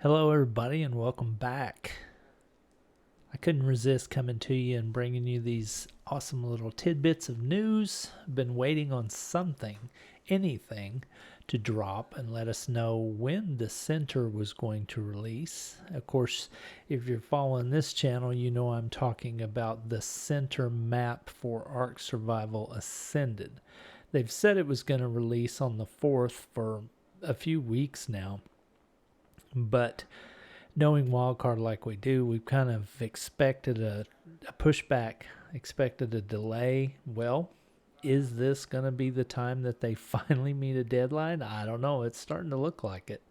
Hello, everybody, and welcome back. I couldn't resist coming to you and bringing you these awesome little tidbits of news. I've been waiting on anything, to drop and let us know when the center was going to release. Of course, if you're following this channel, you know I'm talking about the center map for Ark Survival Ascended. They've said it was going to release on the 4th for a few weeks now, but knowing wildcard like we do, we've kind of expected a pushback, expected a delay. Well, is this going to be the time that they finally meet a deadline? I don't know. It's starting to look like it.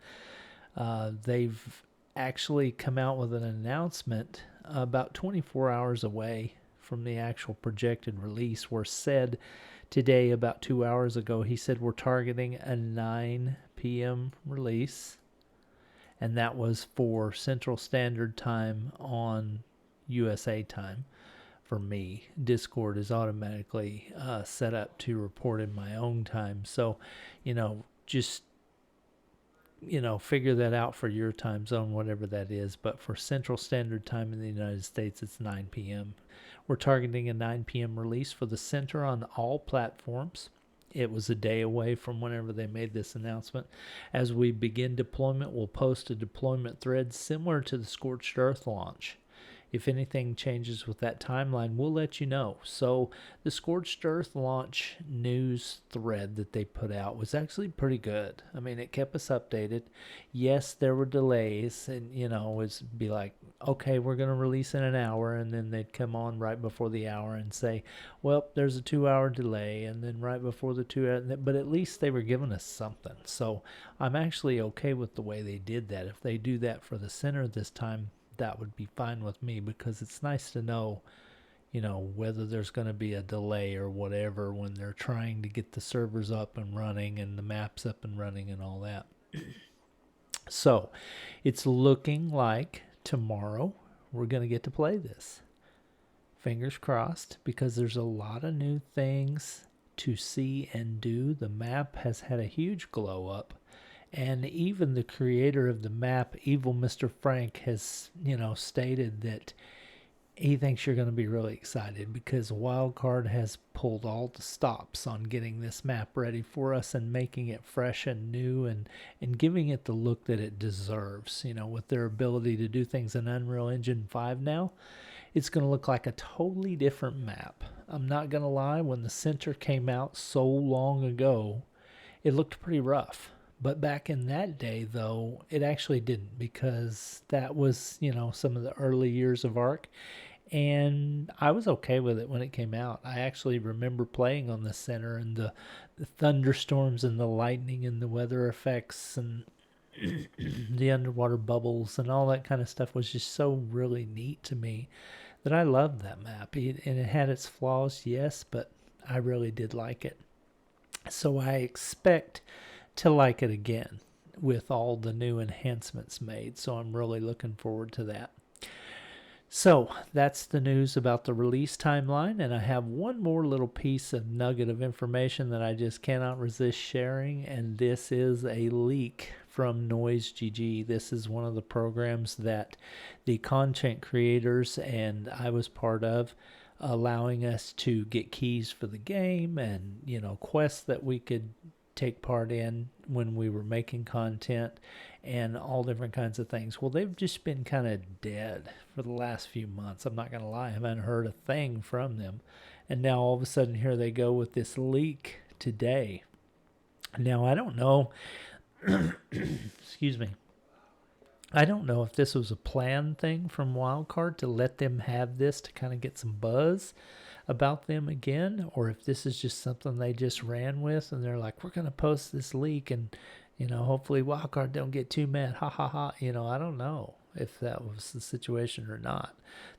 They've actually come out with an announcement about 24 hours away from the actual projected release, where said today, about 2 hours ago, he said we're targeting a 9 p.m. release, and that was for Central Standard Time on USA time. For me, Discord is automatically set up to report in my own time. So, just figure that out for your time zone, whatever that is. But for Central Standard Time in the United States, it's 9 p.m. We're targeting a 9 p.m. release for the center on all platforms. It was a day away from whenever they made this announcement. As we begin deployment, we'll post a deployment thread similar to the Scorched Earth launch. If anything changes with that timeline, we'll let you know. So the Scorched Earth launch news thread that they put out was actually pretty good. I mean, it kept us updated. Yes, there were delays, and it's be like, okay, we're going to release in an hour, and then they'd come on right before the hour and say, well, there's a 2 hour delay, and then right before the 2 hour, but at least they were giving us something. So I'm actually okay with the way they did that. If they do that for the center this time, that would be fine with me, because it's nice to know, whether there's going to be a delay or whatever when they're trying to get the servers up and running and the maps up and running and all that. So it's looking like tomorrow we're going to get to play this. Fingers crossed, because there's a lot of new things to see and do. The map has had a huge glow up. And even the creator of the map, Evil Mr. Frank, has, stated that he thinks you're going to be really excited, because Wildcard has pulled all the stops on getting this map ready for us and making it fresh and new, and giving it the look that it deserves. With their ability to do things in Unreal Engine 5 now, it's going to look like a totally different map. I'm not going to lie, when the center came out so long ago, it looked pretty rough. But back in that day, though, it actually didn't, because that was, some of the early years of Ark, and I was okay with it when it came out. I actually remember playing on the center, and the thunderstorms and the lightning and the weather effects and the underwater bubbles and all that kind of stuff was just so really neat to me that I loved that map. And it had its flaws, yes, but I really did like it. So I expect to like it again with all the new enhancements made. So I'm really looking forward to that. So that's the news about the release timeline, and I have one more little piece of nugget of information that I just cannot resist sharing, and this is a leak from NoiseGG. This is one of the programs that the content creators and I was part of, allowing us to get keys for the game and quests that we could take part in when we were making content and all different kinds of things. Well, they've just been kind of dead for the last few months. I'm not going to lie, I haven't heard a thing from them. And now all of a sudden here they go with this leak today. Now I don't know, excuse me, I don't know if this was a planned thing from Wildcard to let them have this to kind of get some buzz about them again, or if this is just something they just ran with and they're like, we're going to post this leak and hopefully Wildcard don't get too mad, ha ha ha. I don't know if that was the situation or not.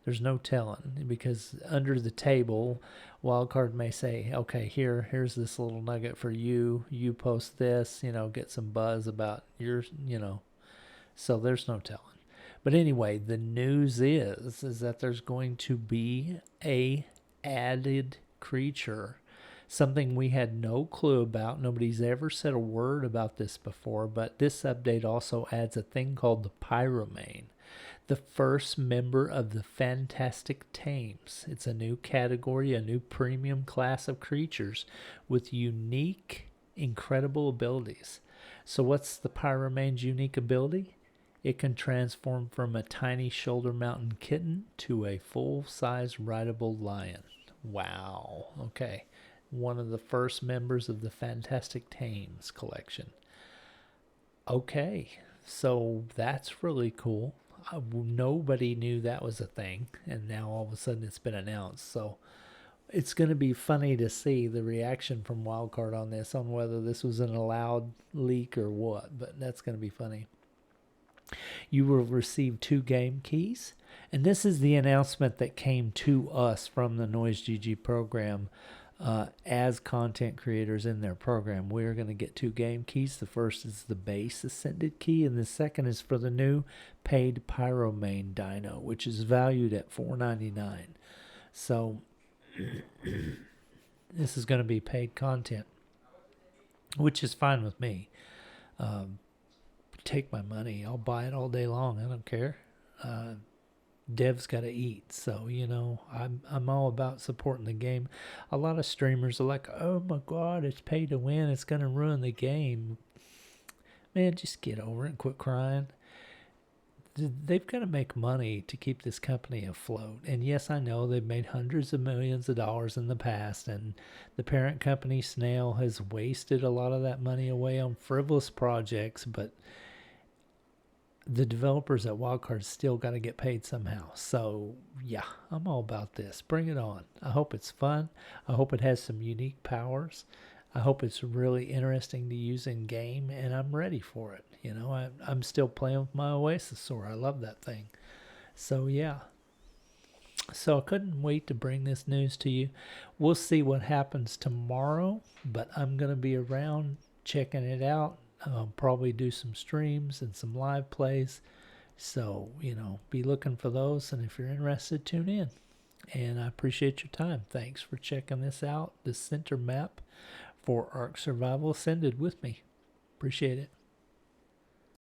There's no telling, because under the table Wildcard may say, okay, here's this little nugget for you, you post this, get some buzz about your, so there's no telling. But anyway, the news is that there's going to be a added creature something we had no clue about. Nobody's ever said a word about this before, but this update also adds a thing called the Pyromane, the first member of the Fantastic Tames. It's a new category, a new premium class of creatures with unique, incredible abilities. So, what's the Pyromane's unique ability? It can transform from a tiny shoulder mountain kitten to a full size rideable lion. Wow. Okay. One of the first members of the Fantastic Tames collection. Okay. So that's really cool. Nobody knew that was a thing, and now all of a sudden it's been announced. So it's going to be funny to see the reaction from Wildcard on this, on whether this was an allowed leak or what, but that's going to be funny. You will receive 2 game keys, and this is the announcement that came to us from the Noise GG program. As content creators in their program, we're going to get 2 game keys. The first is the base Ascended key, and the second is for the new paid Pyromane Dino, which is valued at $4.99. So this is going to be paid content, which is fine with me. Take my money. I'll buy it all day long. I don't care. Dev's got to eat, so I'm all about supporting the game. A lot of streamers are like, "Oh my God, it's pay to win. It's gonna ruin the game." Man, just get over it and quit crying. They've got to make money to keep this company afloat. And yes, I know they've made hundreds of millions of dollars in the past, and the parent company Snail has wasted a lot of that money away on frivolous projects, but the developers at Wildcard still got to get paid somehow. So yeah, I'm all about this. Bring it on. I hope it's fun. I hope it has some unique powers. I hope it's really interesting to use in game, and I'm ready for it. I'm still playing with my Oasis Sword. I love that thing. So yeah. So I couldn't wait to bring this news to you. We'll see what happens tomorrow, but I'm going to be around checking it out. Probably do some streams and some live plays. So, be looking for those. And if you're interested, tune in. And I appreciate your time. Thanks for checking this out, the center map for Ark Survival Ascended with me. Appreciate it.